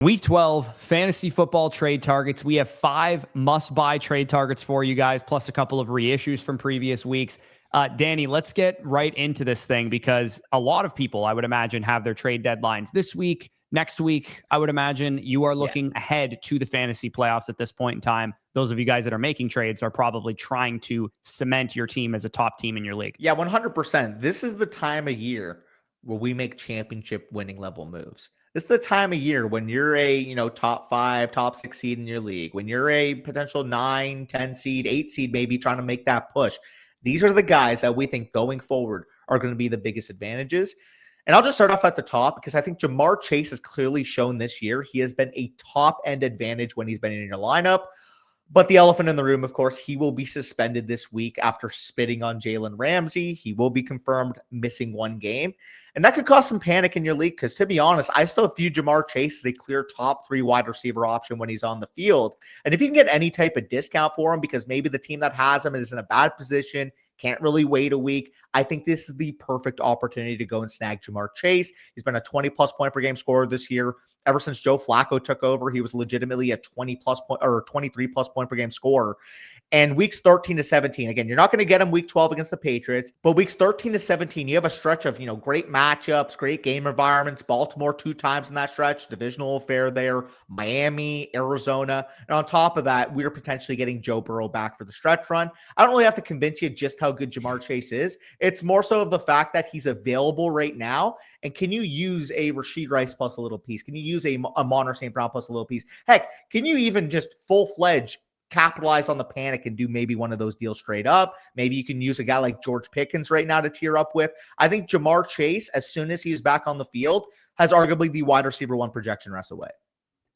Week 12, fantasy football trade targets. We have 5 must-buy trade targets for you guys, plus a couple of reissues from previous weeks. Danny, let's get right into this thing because a lot of people, I would imagine, have their trade deadlines this week, next week. I would imagine you are looking ahead to the fantasy playoffs at this point in time. Those of you guys that are making trades are probably trying to cement your team as a top team in your league. Yeah, 100%. This is the time of year where we make championship winning level moves. This is the time of year when you're a, top 5, top 6 seed in your league, when you're a potential 9, 10 seed, 8 seed, maybe trying to make that push. These are the guys that we think going forward are going to be the biggest advantages. And I'll just start off at the top because I think Jamar Chase has clearly shown this year he has been a top end advantage when he's been in your lineup. But the elephant in the room, of course, he will be suspended this week after spitting on Jalen Ramsey. He will be confirmed missing 1 game. And that could cause some panic in your league because, to be honest, I still view Jamar Chase as a clear top 3 wide receiver option when he's on the field. And if you can get any type of discount for him because maybe the team that has him is in a bad position, can't really wait a week, I think this is the perfect opportunity to go and snag Jamar Chase. He's been a 20-plus point per game scorer this year. Ever since Joe Flacco took over, he was legitimately a 20-plus point or 23-plus point per game scorer. And weeks 13 to 17, again, you're not going to get him week 12 against the Patriots, but weeks 13 to 17, you have a stretch of, great matchups, great game environments. Baltimore 2 times in that stretch, divisional affair there, Miami, Arizona. And on top of that, we're potentially getting Joe Burrow back for the stretch run. I don't really have to convince you just how good Jamar Chase is. It's more so of the fact that he's available right now. And can you use a Rashid Rice plus a little piece? Can you use a Amon-Ra St. Brown plus a little piece? Heck, can you even just full-fledged capitalize on the panic and do maybe one of those deals straight up? Maybe you can use a guy like George Pickens right now to tier up with. I think Jamar Chase, as soon as he is back on the field, has arguably the wide receiver 1 projection rest away.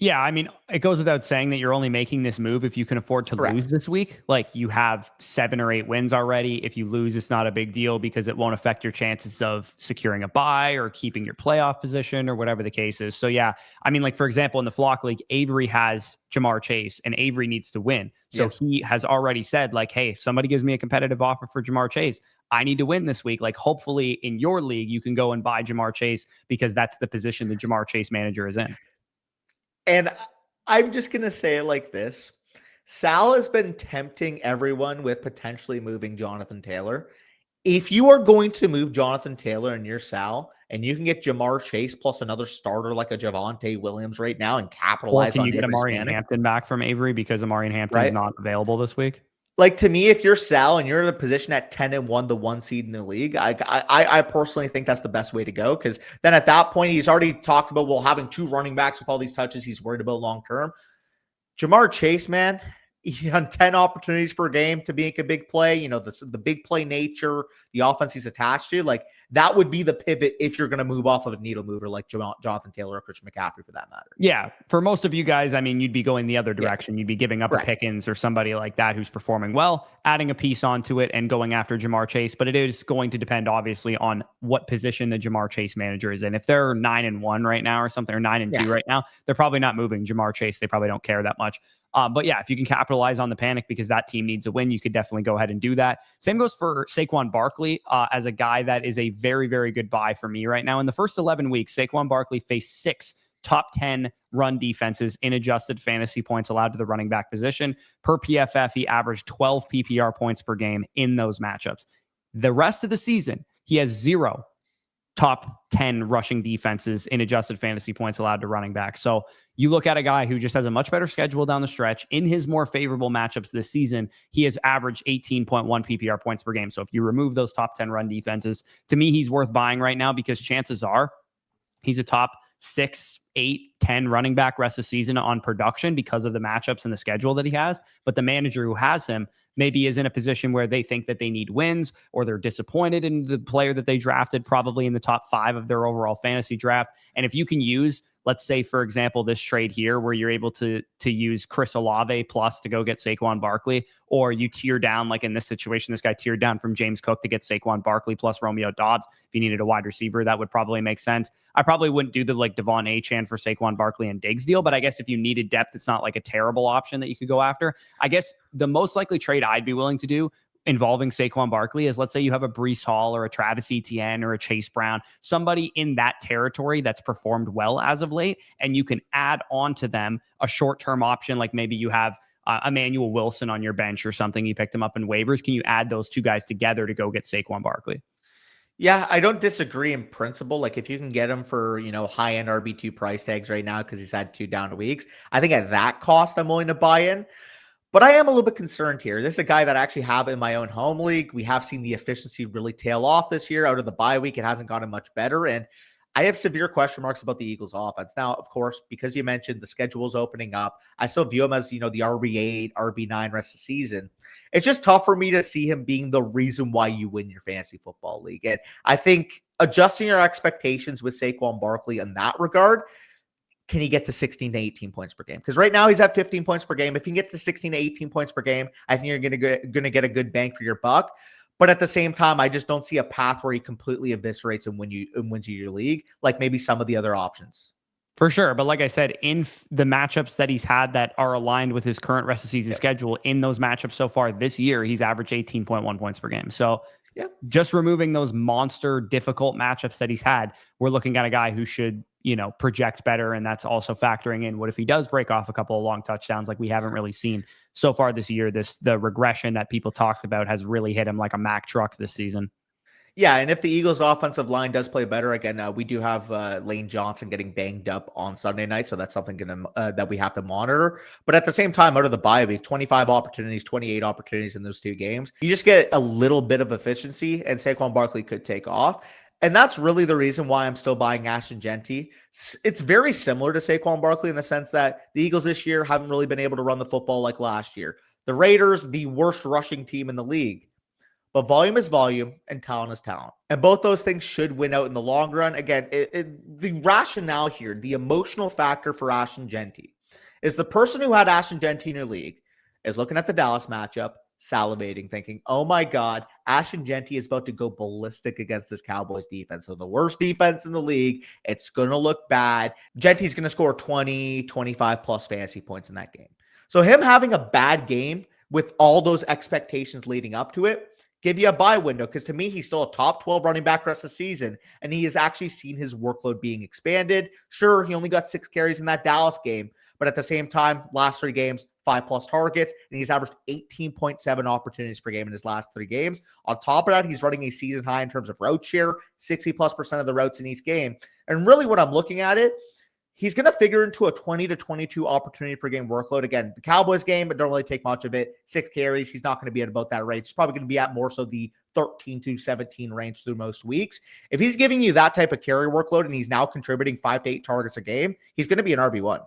Yeah, I mean, it goes without saying that you're only making this move if you can afford to lose this week. Like, you have 7 or 8 wins already. If you lose, it's not a big deal because it won't affect your chances of securing a bye or keeping your playoff position or whatever the case is. So, yeah, I mean, like, for example, in the Flock League, Avery has Jamar Chase and Avery needs to win. So he has already said, like, hey, if somebody gives me a competitive offer for Jamar Chase, I need to win this week. Like, hopefully in your league, you can go and buy Jamar Chase because that's the position the Jamar Chase manager is in. And I'm just going to say it like this. Sal has been tempting everyone with potentially moving Jonathan Taylor. If you are going to move Jonathan Taylor and you're Sal, and you can get Jamar Chase plus another starter like a Javonte Williams right now and capitalize on can you get Amari Hampton back from Avery because Amari Hampton is not available this week? Like, to me, if you're Sal and you're in a position at 10-1, the 1 seed in the league, I personally think that's the best way to go because then at that point, he's already talked about, having 2 running backs with all these touches he's worried about long-term. Jamar Chase, man, he had 10 opportunities per game to make a big play. The big play nature, the offense he's attached to, like, that would be the pivot if you're going to move off of a needle mover like Jonathan Taylor or Christian McCaffrey for that matter. Yeah. For most of you guys, I mean, you'd be going the other direction. You'd be giving up a Pickens or somebody like that who's performing well, adding a piece onto it and going after Jamar Chase. But it is going to depend, obviously, on what position the Jamar Chase manager is in. If they're 9-1 right now or something, or 9-2 right now, they're probably not moving Jamar Chase. They probably don't care that much. But yeah, if you can capitalize on the panic because that team needs a win, you could definitely go ahead and do that. Same goes for Saquon Barkley as a guy that is a very, very good buy for me right now. In the first 11 weeks, Saquon Barkley faced 6 top 10 run defenses in adjusted fantasy points allowed to the running back position. Per PFF, he averaged 12 PPR points per game in those matchups. The rest of the season, he has 0 top 10 rushing defenses in adjusted fantasy points allowed to running back. So you look at a guy who just has a much better schedule down the stretch. In his more favorable matchups this season, he has averaged 18.1 PPR points per game. So if you remove those top 10 run defenses, to me, he's worth buying right now because chances are he's a top 6, 8, 10 running back rest of the season on production because of the matchups and the schedule that he has. But the manager who has him maybe is in a position where they think that they need wins or they're disappointed in the player that they drafted, probably in the top 5 of their overall fantasy draft. And if you can use, let's say, for example, this trade here where you're able to use Chris Olave plus to go get Saquon Barkley, or you tier down, like in this situation, this guy tiered down from James Cook to get Saquon Barkley plus Romeo Doubs. If you needed a wide receiver, that would probably make sense. I probably wouldn't do the like Devon Achane for Saquon Barkley and Diggs deal, but I guess if you needed depth, it's not like a terrible option that you could go after. I guess the most likely trade I'd be willing to do involving Saquon Barkley is, let's say you have a Breece Hall or a Travis Etienne or a Chase Brown, somebody in that territory that's performed well as of late, and you can add on to them a short-term option, like maybe you have Emmanuel Wilson on your bench or something. You picked him up in waivers. Can you add those two guys together to go get Saquon Barkley? Yeah, I don't disagree in principle. Like if you can get him for, high-end RB2 price tags right now because he's had 2 down weeks, I think at that cost, I'm willing to buy in. But I am a little bit concerned here. This is a guy that I actually have in my own home league. We have seen the efficiency really tail off this year. Out of the bye week, it hasn't gotten much better. And I have severe question marks about the Eagles offense. Now, of course, because you mentioned the schedule is opening up, I still view him as, the RB8, RB9 rest of the season. It's just tough for me to see him being the reason why you win your fantasy football league. And I think adjusting your expectations with Saquon Barkley in that regard, can he get to 16 to 18 points per game? Because right now he's at 15 points per game. If you can get to 16 to 18 points per game, I think you're going to get a good bang for your buck. But at the same time, I just don't see a path where he completely eviscerates and wins you your league, like maybe some of the other options. For sure. But like I said, in the matchups that he's had that are aligned with his current rest of season schedule, in those matchups so far this year, he's averaged 18.1 points per game. So just removing those monster difficult matchups that he's had, we're looking at a guy who should, project better. And that's also factoring in what if he does break off a couple of long touchdowns like we haven't really seen so far this year. The regression that people talked about has really hit him like a Mack truck this season. Yeah, and if the Eagles' offensive line does play better, again, we do have Lane Johnson getting banged up on Sunday night, so that's something that we have to monitor. But at the same time, out of the bye week, 25 opportunities, 28 opportunities in those 2 games, you just get a little bit of efficiency, and Saquon Barkley could take off. And that's really the reason why I'm still buying Ashton Jeanty. It's very similar to Saquon Barkley in the sense that the Eagles this year haven't really been able to run the football like last year. The Raiders, the worst rushing team in the league. But volume is volume and talent is talent. And both those things should win out in the long run. Again, the rationale here, the emotional factor for Ashton Jeanty is the person who had Ashton Jeanty in your league is looking at the Dallas matchup, salivating, thinking, oh my God, Ashton Jeanty is about to go ballistic against this Cowboys defense. So the worst defense in the league, it's going to look bad. Genty's going to score 20, 25 plus fantasy points in that game. So him having a bad game with all those expectations leading up to it, give you a buy window, because to me, he's still a top 12 running back rest of the season, and he has actually seen his workload being expanded. Sure, he only got 6 carries in that Dallas game, but at the same time, last 3 games, 5+ targets, and he's averaged 18.7 opportunities per game in his last 3 games. On top of that, he's running a season high in terms of route share, 60+% of the routes in each game. And really what I'm looking at it, he's going to figure into a 20 to 22 opportunity per game workload. Again, the Cowboys game, but don't really take much of it. 6 carries. He's not going to be at about that range. He's probably going to be at more so the 13 to 17 range through most weeks. If he's giving you that type of carry workload and he's now contributing 5 to 8 targets a game, he's going to be an RB1.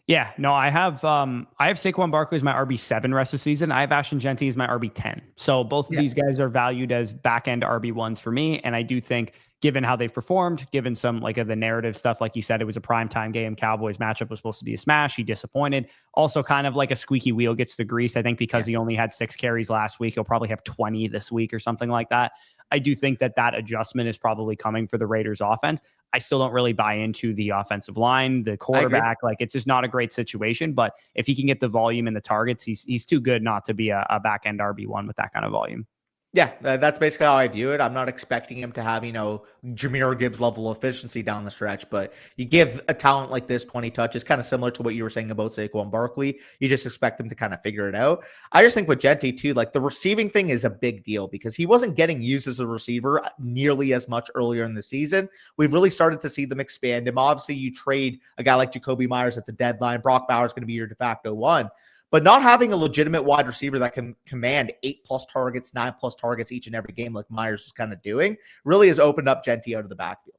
Yeah, no, I have Saquon Barkley as my RB7 rest of the season. I have Ashton Jeanty as my RB10. So both of these guys are valued as back-end RB1s for me. And I do think, given how they've performed, given some like the narrative stuff, like you said, it was a primetime game. Cowboys matchup was supposed to be a smash. He disappointed. Also kind of like a squeaky wheel gets the grease. I think because he only had 6 carries last week, he'll probably have 20 this week or something like that. I do think that adjustment is probably coming for the Raiders offense. I still don't really buy into the offensive line, the quarterback. Like, it's just not a great situation. But if he can get the volume and the targets, he's too good not to be a back-end RB1 with that kind of volume. Yeah, that's basically how I view it. I'm not expecting him to have, Jahmyr Gibbs level efficiency down the stretch, but you give a talent like this 20 touches, kind of similar to what you were saying about Saquon Barkley. You just expect him to kind of figure it out. I just think with Jeanty too, like the receiving thing is a big deal because he wasn't getting used as a receiver nearly as much earlier in the season. We've really started to see them expand him. Obviously, you trade a guy like Jacoby Myers at the deadline. Brock Bowers is going to be your de facto 1. But not having a legitimate wide receiver that can command 8+ targets, 9+ targets each and every game like Myers is kind of doing really has opened up Jeanty out of the backfield.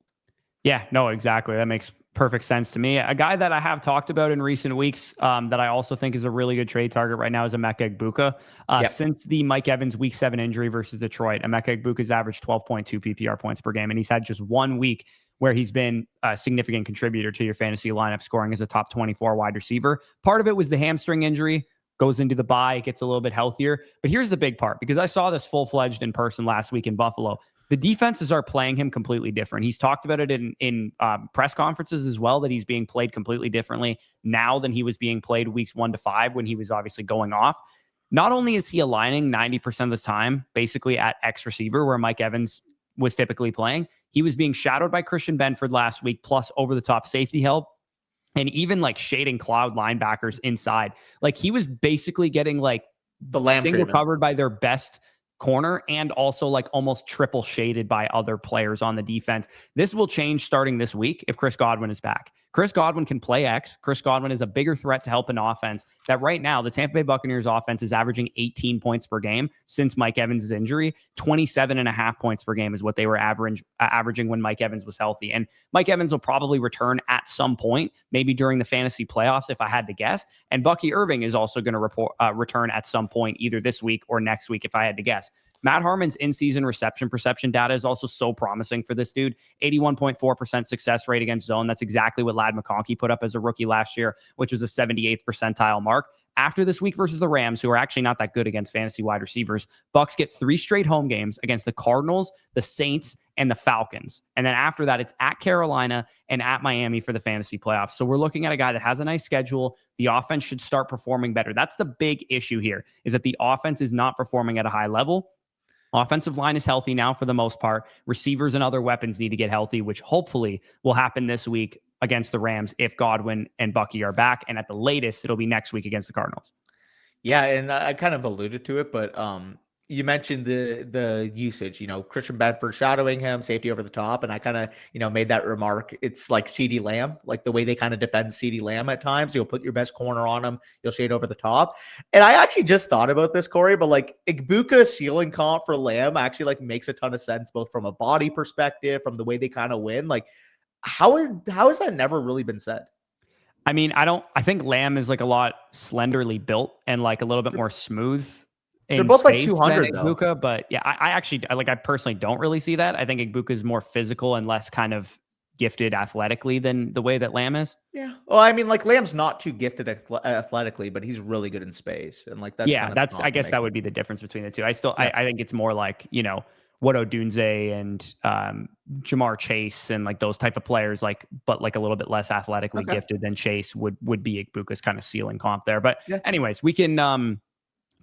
Yeah, no, exactly. That makes perfect sense to me. A guy that I have talked about in recent weeks that I also think is a really good trade target right now is Emeka Egbuka. Since the Mike Evans Week 7 injury versus Detroit, Emeka Egbuka's averaged 12.2 PPR points per game, and he's had just 1 week where he's been a significant contributor to your fantasy lineup, scoring as a top 24 wide receiver. Part of it was the hamstring injury, goes into the bye, gets a little bit healthier. But here's the big part, because I saw this full-fledged in person last week in Buffalo. The defenses are playing him completely different. He's talked about it in press conferences as well, that he's being played completely differently now than he was being played weeks 1 to 5 when he was obviously going off. not only is he aligning 90% of the time, basically at X receiver, where Mike Evans was typically playing, he was being shadowed by Christian Benford last week, plus over the top safety help. And even like shading cloud linebackers inside. Like he was basically getting like the Lamb single treatment. covered by their best corner and also like almost triple shaded by other players on the defense. This will change starting this week if Chris Godwin is back. Chris Godwin can play X. Chris Godwin is a bigger threat to help an offense that right now, the Tampa Bay Buccaneers offense is averaging 18 points per game since Mike Evans' injury. 27.5 points per game is what they were averaging when Mike Evans was healthy. And Mike Evans will probably return at some point, maybe during the fantasy playoffs, if I had to guess. And Bucky Irving is also going to return at some point, either this week or next week, if I had to guess. Matt Harmon's in-season reception perception data is also so promising for this dude. 81.4% success rate against zone. That's exactly what Ladd McConkey put up as a rookie last year, which was a 78th percentile mark. After this week versus the Rams, who are actually not that good against fantasy wide receivers, Bucs get 3 straight home games against the Cardinals, the Saints, and the Falcons. And then after that, it's at Carolina and at Miami for the fantasy playoffs. So we're looking at a guy that has a nice schedule. The offense should start performing better. That's the big issue here, is that the offense is not performing at a high level. Offensive line is healthy now for the most part. Receivers and other weapons need to get healthy, which hopefully will happen this week against the Rams if Godwin and Bucky are back. And at the latest, it'll be next week against the Cardinals. Yeah, and I kind of alluded to it, but you mentioned the usage, Christian Benford shadowing him, safety over the top, and I kind of, made that remark. It's like CeeDee Lamb, like the way they kind of defend CeeDee Lamb at times. You'll put your best corner on him, you'll shade over the top. And I actually just thought about this, Corey, but like Egbuka ceiling comp for Lamb actually like makes a ton of sense, both from a body perspective, from the way they kind of win. Like how has that never really been said? I mean, I think Lamb is like a lot slenderly built and like a little bit more smooth. They're both like 200 though. Egbuka, but yeah, I personally don't really see that. I think Egbuka is more physical and less kind of gifted athletically than the way that Lamb is. Yeah. Well, I mean, like Lamb's not too gifted athletically, but he's really good in space. And like, that's I guess that would be the difference between the two. I think it's more like, what Odunze and Jamar Chase and like those type of players, but like a little bit less athletically gifted than Chase would be Egbuka's kind of ceiling comp there. But anyways, we can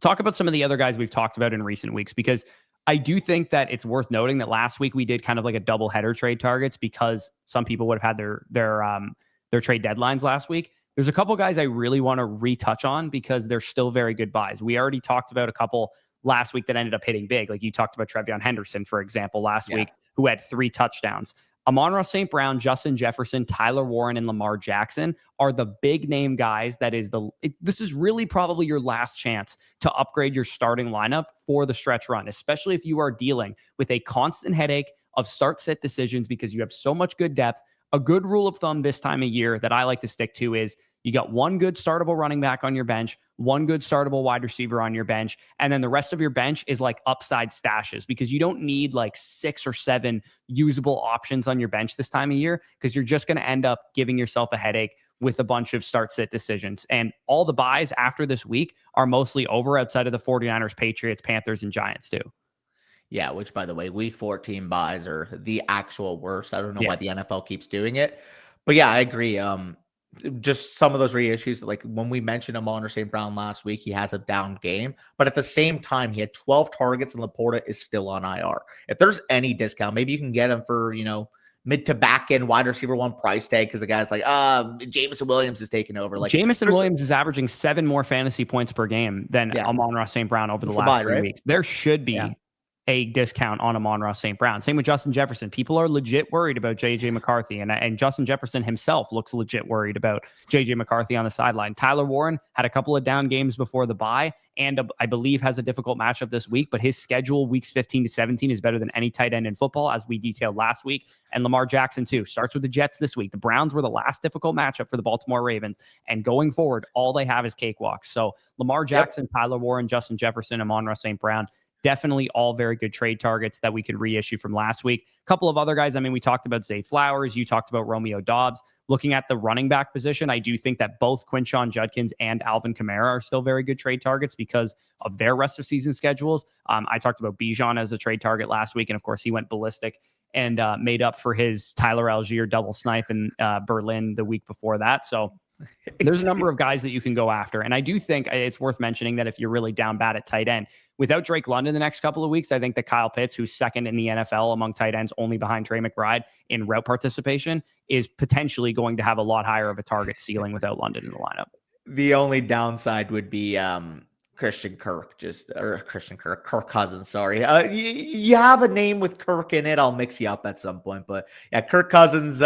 talk about some of the other guys we've talked about in recent weeks, because I do think that it's worth noting that last week we did kind of like a double header trade targets because some people would have had their trade deadlines last week. There's a couple guys I really want to retouch on because they're still very good buys. We already talked about a couple last week that ended up hitting big. Like you talked about Trevion Henderson, for example, last week, who had 3 touchdowns. Amon-Ra St. Brown, Justin Jefferson, Tyler Warren, and Lamar Jackson are the big name guys. This is really probably your last chance to upgrade your starting lineup for the stretch run, especially if you are dealing with a constant headache of start-sit decisions because you have so much good depth. A good rule of thumb this time of year that I like to stick to is you got one good startable running back on your bench, one good startable wide receiver on your bench, and then the rest of your bench is like upside stashes because you don't need like 6 or 7 usable options on your bench this time of year because you're just going to end up giving yourself a headache with a bunch of start-sit decisions. And all the buys after this week are mostly over outside of the 49ers, Patriots, Panthers, and Giants too. Yeah, which, by the way, week 14 buys are the actual worst. I don't know why the NFL keeps doing it. But yeah, I agree. Just some of those reissues, like when we mentioned Amon-Ra St. Brown last week, he has a down game. But at the same time, he had 12 targets and Laporta is still on IR. If there's any discount, maybe you can get him for, mid to back end wide receiver 1 price tag because the guy's like, Jameson Williams is taking over. Like Jameson Williams is averaging 7 more fantasy points per game than Amon-Ra St. Brown over the last 3 weeks. There should be a discount on Amon-Ra St. Brown. Same with Justin Jefferson. People are legit worried about J.J. McCarthy, and Justin Jefferson himself looks legit worried about J.J. McCarthy on the sideline. Tyler Warren had a couple of down games before the bye, and I believe has a difficult matchup this week, but his schedule weeks 15 to 17 is better than any tight end in football, as we detailed last week. And Lamar Jackson, too, starts with the Jets this week. The Browns were the last difficult matchup for the Baltimore Ravens, and going forward, all they have is cakewalks. So Lamar Jackson, Tyler Warren, Justin Jefferson, Amon-Ra St. Brown, definitely all very good trade targets that we could reissue from last week. A couple of other guys. I mean, we talked about Zay Flowers. You talked about Romeo Doubs. Looking at the running back position, I do think that both Quinshon Judkins and Alvin Kamara are still very good trade targets because of their rest of season schedules. I talked about Bijan as a trade target last week, and of course, he went ballistic and made up for his Tyler Algier double snipe in Berlin the week before that. So There's a number of guys that you can go after. And I do think it's worth mentioning that if you're really down bad at tight end, without Drake London the next couple of weeks, I think that Kyle Pitts, who's second in the NFL among tight ends, only behind Trey McBride in route participation, is potentially going to have a lot higher of a target ceiling without London in the lineup. The only downside would be Kirk Cousins. Sorry. You have a name with Kirk in it. I'll mix you up at some point. But yeah, Kirk Cousins,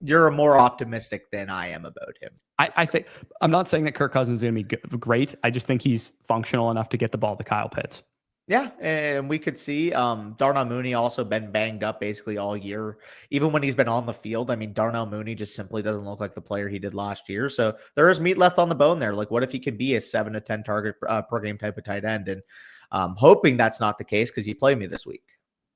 you're more optimistic than I am about him. I think I'm not saying that Kirk Cousins is going to be great. I just think he's functional enough to get the ball to Kyle Pitts. Yeah, and we could see Darnell Mooney also been banged up basically all year. Even when he's been on the field, I mean, Darnell Mooney just simply doesn't look like the player he did last year. So there is meat left on the bone there. Like, what if he could be a 7 to 10 target per game type of tight end? And hoping that's not the case because you play me this week.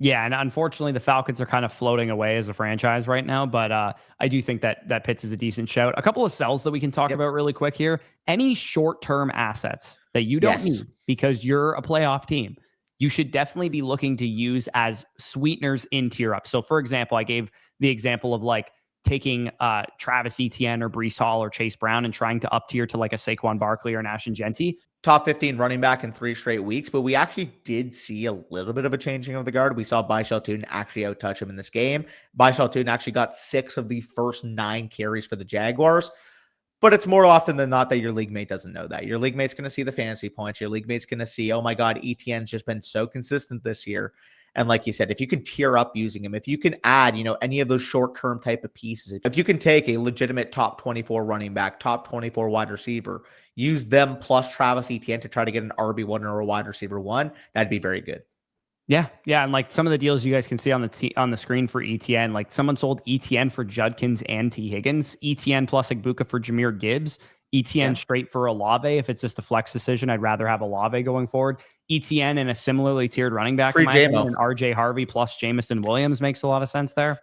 Yeah, and unfortunately, the Falcons are kind of floating away as a franchise right now. But I do think that Pitts is a decent shout. A couple of sells that we can talk about really quick here. Any short-term assets that you don't need because you're a playoff team, you should definitely be looking to use as sweeteners in tier up. So, for example, I gave the example of like taking Travis Etienne or Breece Hall or Chase Brown and trying to up tier to like a Saquon Barkley or an Ashton Jeanty. Top 15 running back in 3 straight weeks, but we actually did see a little bit of a changing of the guard. We saw Baishal Tune actually outtouch him in this game. Baishal Tune actually got 6 of the first 9 carries for the Jaguars. But it's more often than not that your league mate doesn't know that. Your league mate's going to see the fantasy points. Your league mate's going to see, oh my God, Etienne's just been so consistent this year. And like you said, if you can tier up using him, if you can add, any of those short-term type of pieces, if you can take a legitimate top 24 running back, top 24 wide receiver, use them plus Travis Etienne to try to get an RB1 or a wide receiver 1, that'd be very good. Yeah. And like some of the deals you guys can see on the screen for Etienne, like someone sold Etienne for Judkins and T. Higgins, Etienne plus Egbuka for Jahmyr Gibbs, Etienne straight for Olave. If it's just a flex decision, I'd rather have Olave going forward. Etienne and a similarly tiered running back. Free JMO. And RJ Harvey plus Jameson Williams makes a lot of sense there.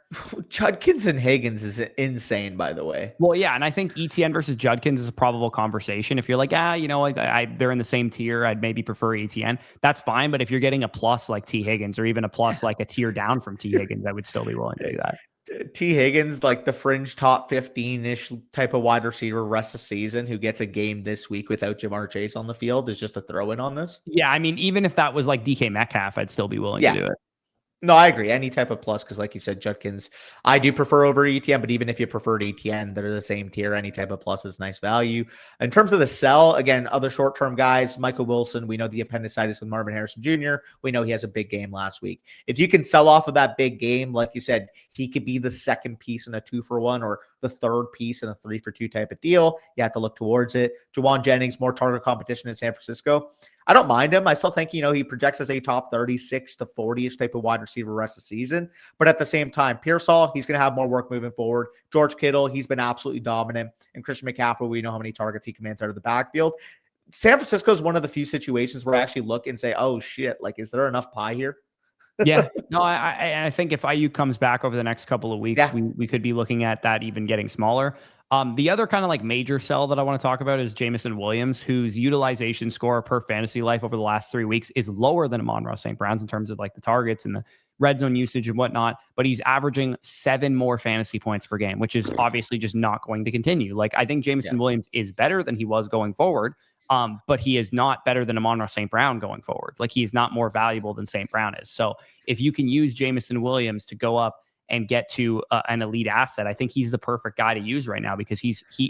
Judkins and Higgins is insane, by the way. Well, yeah, and I think Etienne versus Judkins is a probable conversation. If you're like, they're in the same tier, I'd maybe prefer Etienne. That's fine, but if you're getting a plus like T. Higgins or even a plus like a tier down from T. Higgins, I would still be willing to do that. T. Higgins, like the fringe top 15-ish type of wide receiver rest of the season who gets a game this week without Jamar Chase on the field is just a throw-in on this. Yeah, I mean, even if that was like DK Metcalf, I'd still be willing to do it. No, I agree. Any type of plus, because like you said, Judkins, I do prefer over Etienne, but even if you preferred Etienne, they're the same tier. Any type of plus is nice value. In terms of the sell, again, other short-term guys, Michael Wilson, we know the appendicitis with Marvin Harrison Jr. We know he has a big game last week. If you can sell off of that big game, like you said, he could be the second piece in a 2-for-1 or the third piece in a 3-for-2 type of deal. You have to look towards it. Juwan Jennings, more target competition in San Francisco. I don't mind him. I still think, he projects as a top 36 to 40-ish type of wide receiver rest of the season. But at the same time, Pearsall, he's going to have more work moving forward. George Kittle, he's been absolutely dominant. And Christian McCaffrey, we know how many targets he commands out of the backfield. San Francisco is one of the few situations where I actually look and say, oh, shit, like, is there enough pie here? Yeah, no, I think if IU comes back over the next couple of weeks, we could be looking at that even getting smaller. The other kind of like major sell that I want to talk about is Jameson Williams, whose utilization score per fantasy life over the last 3 weeks is lower than amon-ra St. Brown's in terms of like the targets and the red zone usage and whatnot, but he's averaging 7 more fantasy points per game, which is obviously just not going to continue. Like, I think Jameson Williams is better than he was going forward. But he is not better than amon-ra St. Brown going forward. Like, he's not more valuable than St. Brown is. So if you can use Jameson Williams to go up and get to an elite asset, I think he's the perfect guy to use right now because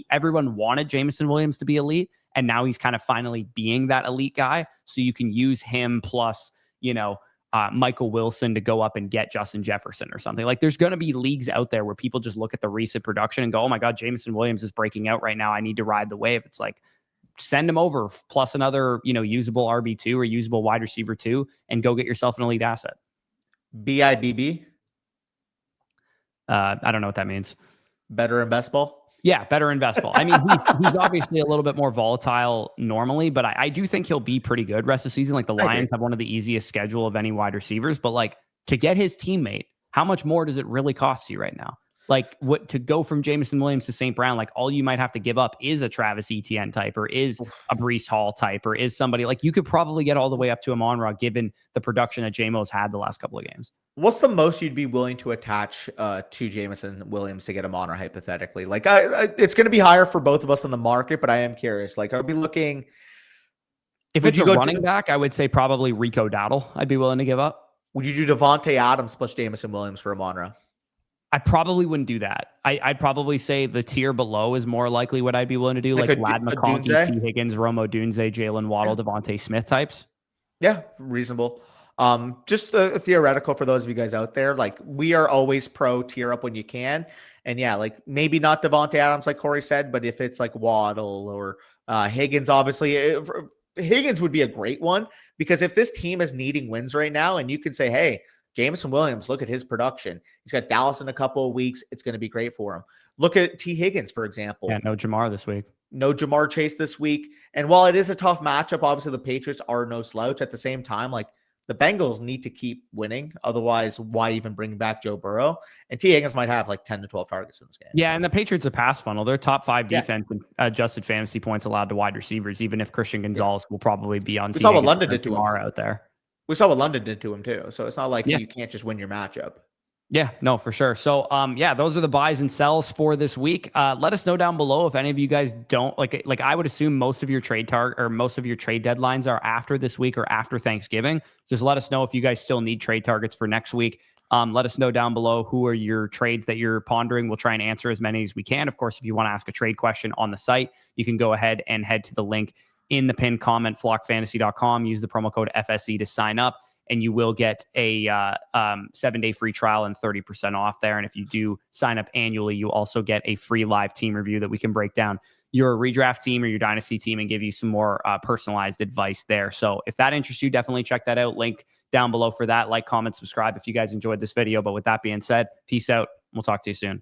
everyone wanted Jameson Williams to be elite, and now he's kind of finally being that elite guy. So you can use him plus, Michael Wilson to go up and get Justin Jefferson or something. Like, there's going to be leagues out there where people just look at the recent production and go, oh my God, Jameson Williams is breaking out right now. I need to ride the wave. It's like, send him over plus another, usable RB2 or usable wide receiver 2 and go get yourself an elite asset. BIBB? I don't know what that means. Better in best ball? Yeah, better in best ball. I mean, he's obviously a little bit more volatile normally, but I do think he'll be pretty good rest of the season. Like, the Lions have one of the easiest schedule of any wide receivers, but like, to get his teammate, how much more does it really cost you right now? like what to go from Jameson Williams to St. Brown, like all you might have to give up is a Travis Etienne type, or is a Breece Hall type, or is somebody like you could probably get all the way up to amon-ra given the production that J-Mo's had the last couple of games. What's the most you'd be willing to attach to Jameson Williams to get amon-ra hypothetically? Like, it's going to be higher for both of us in the market, but I am curious. Like, are we looking? If it's a running back, I would say probably Rico Dowdle. I'd be willing to give up. Would you do Devontae Adams plus Jameson Williams for amon-ra? I probably wouldn't do that. I'd probably say the tier below is more likely what I'd be willing to do, like Lad McConkey, T. Higgins, Rome Odunze, Jalen Waddle, Devontae Smith types. Yeah, reasonable. Just a theoretical for those of you guys out there. Like, we are always pro tier up when you can. And yeah, like maybe not Devontae Adams, like Corey said, but if it's like Waddle or Higgins, obviously Higgins would be a great one, because if this team is needing wins right now and you can say, hey, Jameson Williams, look at his production. He's got Dallas in a couple of weeks. It's going to be great for him. Look at T. Higgins, for example. Yeah, no Jamar this week. No Jamar Chase this week. And while it is a tough matchup, obviously the Patriots are no slouch. At the same time, like, the Bengals need to keep winning. Otherwise, why even bring back Joe Burrow? And T. Higgins might have like 10 to 12 targets in this game. Yeah, and the Patriots are pass funnel. They're top 5 defense and adjusted fantasy points allowed to wide receivers, even if Christian Gonzalez will probably be on. We saw what London did to him out there. We saw what London did to him too. So it's not like you can't just win your matchup. Yeah, no, for sure. So, yeah, those are the buys and sells for this week. Let us know down below if any of you guys don't like. I would assume most of your trade most of your trade deadlines are after this week or after Thanksgiving. Just let us know if you guys still need trade targets for next week. Let us know down below who are your trades that you're pondering. We'll try and answer as many as we can. Of course, if you want to ask a trade question on the site, you can go ahead and head to the link in the pinned comment, flockfantasy.com. Use the promo code FSE to sign up, and you will get a 7-day free trial and 30% off there. And if you do sign up annually, you also get a free live team review that we can break down your redraft team or your dynasty team and give you some more personalized advice there. So if that interests you, definitely check that out. Link down below for that. Like, comment, subscribe if you guys enjoyed this video. But with that being said, peace out. We'll talk to you soon.